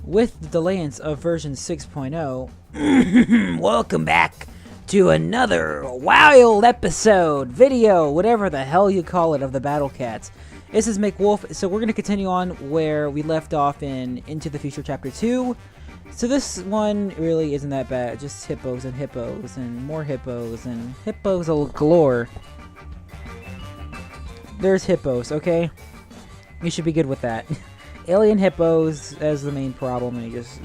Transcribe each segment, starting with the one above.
with the delayance of version 6.0, welcome back to another wild episode, video, whatever the hell you call it, of the Battle Cats. This is McWolf, so we're going to continue on where we left off in Into the Future Chapter 2. So this one really isn't that bad, just hippos and more hippos and hippos galore. There's hippos, okay? You should be good with that. Alien hippos as the main problem, and you just...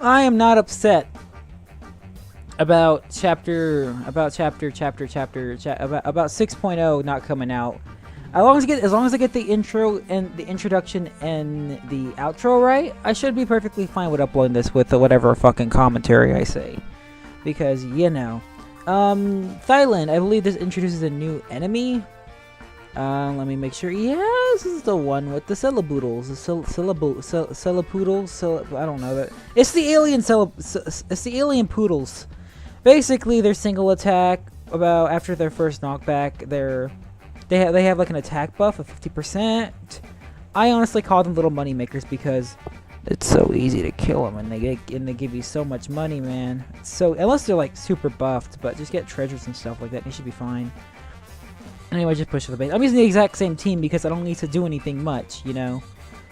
I am not upset about chapter 6.0 not coming out. As long as I get the intro and the introduction and the outro right, I should be perfectly fine with uploading this with whatever fucking commentary I say. Because, you know. Thailand, I believe this introduces a new enemy. Let me make sure. Yeah, this is the one with the Celepoodles. The Celepoodles. I don't know. It's the alien it's the alien poodles. Basically, their single attack after their first knockback, they have like an attack buff of 50%. I honestly call them little money makers because it's so easy to kill them, and they give you so much money, man. So unless they're like super buffed, but just get treasures and stuff like that, and you should be fine. Anyway, just push to the base. I'm using the exact same team because I don't need to do anything much, you know.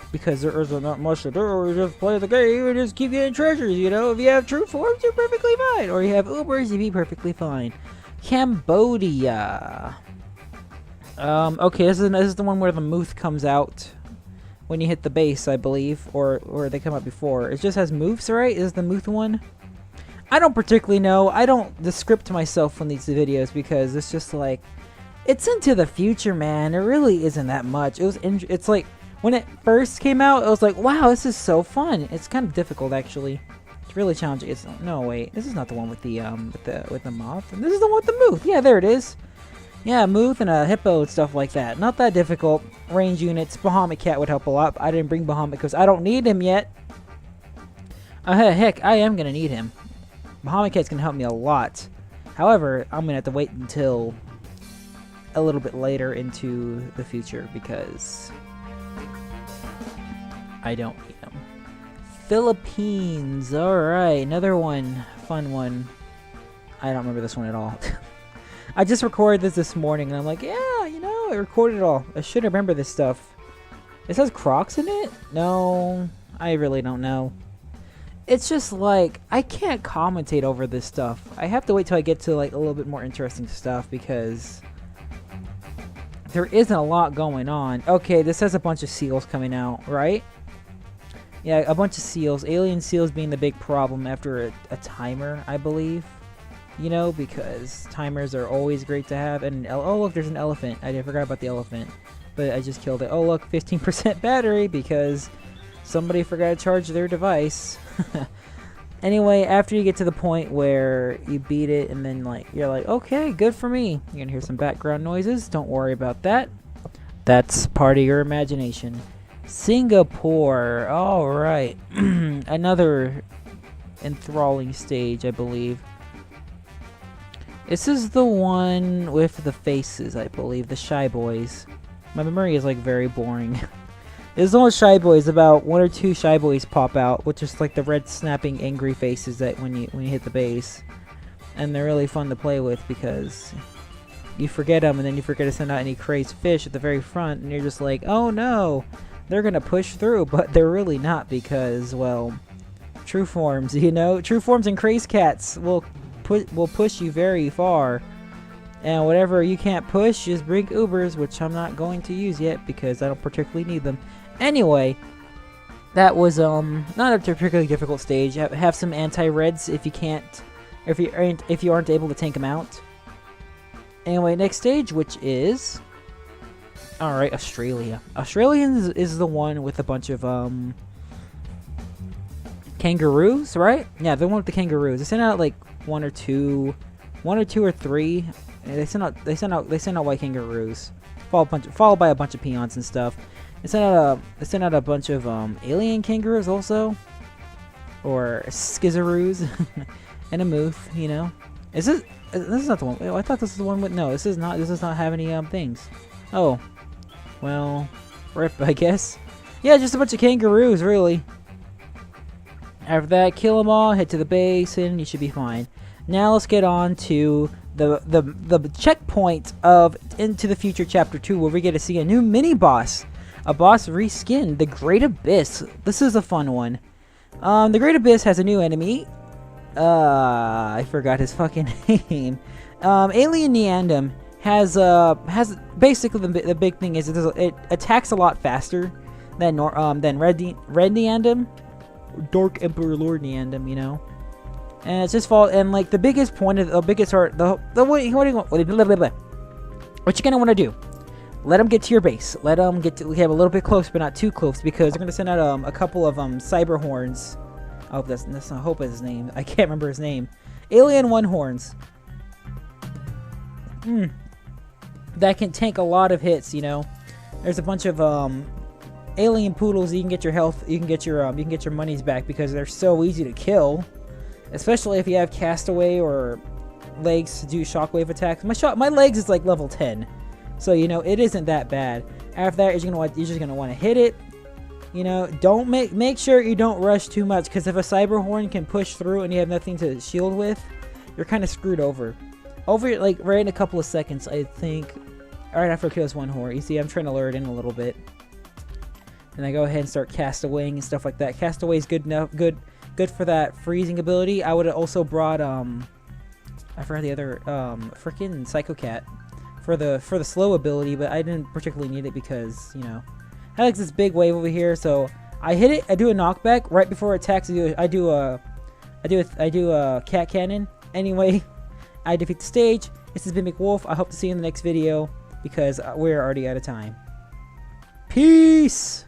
Because there is not much to do. You just play the game and just keep getting treasures, you know. If you have true forms, you're perfectly fine. Or you have Ubers, you'd be perfectly fine. Cambodia. Okay, this is the one where the Muth comes out when you hit the base, I believe. Or they come out before. It just has moves, right? Is the Muth one? I don't particularly know. I don't script myself on these videos because it's just like... It's Into the Future, man. It really isn't that much. It's like when it first came out, it was like, wow, this is so fun. It's kind of difficult, actually. It's really challenging. No, wait, this is not the one with the moth. This is the one with the Muth. Yeah, there it is. Yeah, Muth and a hippo and stuff like that. Not that difficult. Range units. Bahamut Cat would help a lot. I didn't bring Bahamut because I don't need him yet. Heck, I am gonna need him. Bahamut Cat's gonna help me a lot. However, I'm gonna have to wait until a little bit later into the future because I don't need them. Philippines. Alright, another one. Fun one. I don't remember this one at all. I just recorded this morning and I'm like, yeah, you know, I recorded it all. I should remember this stuff. It says Crocs in it? No, I really don't know. It's just like, I can't commentate over this stuff. I have to wait till I get to like a little bit more interesting stuff because there isn't a lot going on. Okay, this has a bunch of seals coming out, right? Yeah, a bunch of seals. Alien seals being the big problem after a timer, I believe. You know, because timers are always great to have. And oh, look, there's an elephant. I forgot about the elephant. But I just killed it. Oh, look, 15% battery because somebody forgot to charge their device. Anyway, after you get to the point where you beat it and then like you're like, okay, good for me. You're gonna hear some background noises. Don't worry about that. That's part of your imagination. Singapore. Alright. Another enthralling stage, I believe. This is the one with the faces, I believe. The Shy Boys. My memory is like very boring. There's no Shy Boys. About one or two Shy Boys pop out, which is like the red snapping angry faces that when you hit the base, and they're really fun to play with because you forget them and then you forget to send out any crazed fish at the very front, and you're just like, oh no, they're gonna push through, but they're really not because, well, true forms, you know, true forms and crazed cats will push you very far. And whatever you can't push, just bring Ubers, which I'm not going to use yet because I don't particularly need them. Anyway, that was not a particularly difficult stage. Have some anti-reds if you can't, if you aren't able to tank them out. Anyway, next stage, which is alright, Australia. Australians is the one with a bunch of kangaroos, right? Yeah, the one with the kangaroos. They sent out like one or two or three. They sent out white kangaroos, followed by a bunch of peons and stuff. They sent out a bunch of alien kangaroos also, or skizaroos, and a Muth. You know, this is not the one. I thought this is the one with no. This does not have any things. Oh, well, rip, I guess. Yeah, just a bunch of kangaroos, really. After that, kill them all, head to the base, and you should be fine. Now let's get on to the checkpoint of Into the Future Chapter 2, where we get to see a new mini-boss. A boss reskinned, the Great Abyss. This is a fun one. The Great Abyss has a new enemy. I forgot his fucking name. Alien Neandam has basically the big thing is it attacks a lot faster than Red Neandam, Dark Emperor Lord Neandam, you know. And it's his fault. And like the biggest point of what you're gonna want to do? Let them get to your base. Let them get to have a little bit close, but not too close, because they're gonna send out a couple of cyber horns. I hope that's not hope is his name. I can't remember his name. Alien One Horns. That can tank a lot of hits. You know, there's a bunch of alien poodles. You can get your health. You can get your monies back because they're so easy to kill. Especially if you have Castaway or legs to do shockwave attacks. My legs is like level 10. So, you know, it isn't that bad. After that, you're just gonna want to hit it. You know, don't make sure you don't rush too much, because if a cyber horn can push through and you have nothing to shield with, you're kind of screwed over. Like right in a couple of seconds, I think. All right, after I kill this one horn, you see, I'm trying to lure it in a little bit, and I go ahead and start castawaying and stuff like that. Castaway is good enough, good for that freezing ability. I would have also brought I forgot the other freaking Psycho Cat for the slow ability, but I didn't particularly need it because, you know, I like this big wave over here. So I hit it, I do a knockback right before it attacks. I do a cat cannon. Anyway, I defeat the stage. This has been McWolf. I hope to see you in the next video because we're already out of time. Peace.